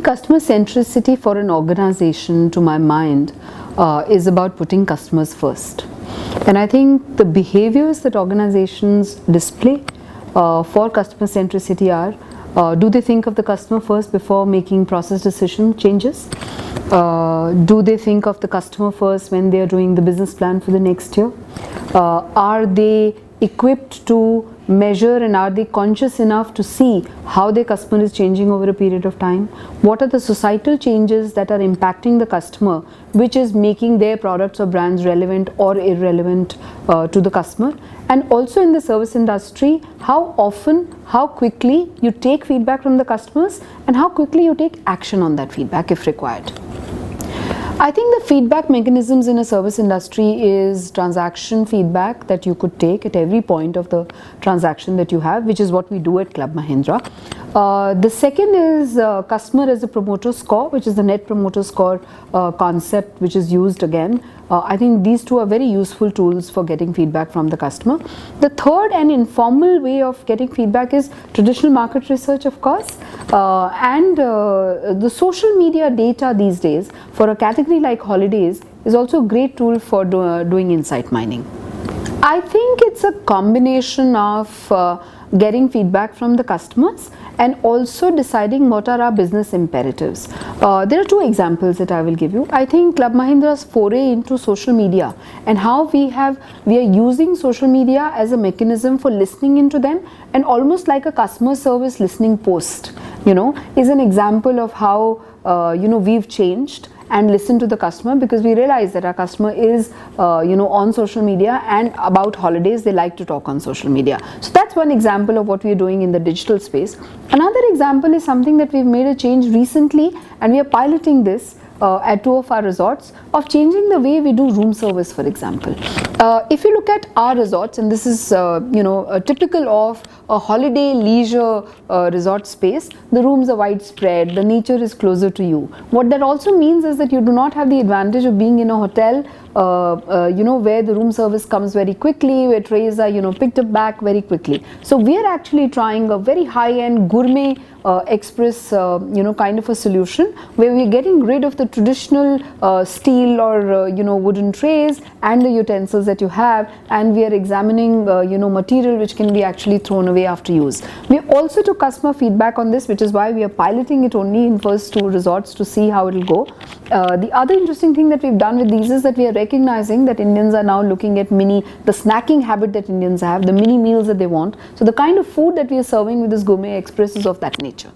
customer centricity for an organization, to my mind, is about putting customers first. And I think the behaviors that organizations display for customer centricity are, do they think of the customer first before making process decision changes? Do they think of the customer first when they are doing the business plan for the next year? Are they equipped to measure, and are they conscious enough to see how their customer is changing over a period of time? What are the societal changes that are impacting the customer, which is making their products or brands relevant or irrelevant to the customer? And also in the service industry, how often, how quickly you take feedback from the customers and how quickly you take action on that feedback if required. I think the feedback mechanisms in a service industry is transaction feedback that you could take at every point of the transaction that you have, which is what we do at Club Mahindra. The second is customer as a promoter score, which is the net promoter score concept, which is used again. I think these two are very useful tools for getting feedback from the customer. The third and informal way of getting feedback is traditional market research, of course, and the social media data these days for a category like holidays is also a great tool for doing insight mining. I think it's a combination of getting feedback from the customers and also deciding what are our business imperatives. There are two examples that I will give you. I think Club Mahindra's foray into social media and how we are using social media as a mechanism for listening into them, and almost like a customer service listening post, is an example of how we've changed and listen to the customer, because we realize that our customer is on social media, and about holidays they like to talk on social media. So that's one example of what we are doing in the digital space. Another example is something that we've made a change recently, and we are piloting this at two of our resorts, of changing the way we do room service, for example. If you look at our resorts, and this is typical of a holiday leisure resort space, the rooms are widespread, the nature is closer to you. What that also means is that you do not have the advantage of being in a hotel where the room service comes very quickly, where trays are picked up back very quickly. So we are actually trying a very high-end gourmet express kind of a solution, where we're getting rid of the traditional steel or wooden trays and the utensils that you have, and we are examining material which can be actually thrown away after use. We also took customer feedback on this, which is why we are piloting it only in first two resorts to see how it will go. The other interesting thing that we've done with these is that we are recognizing that Indians are now looking at the snacking habit that Indians have, the mini meals that they want. So the kind of food that we are serving with this gourmet express is of that nature.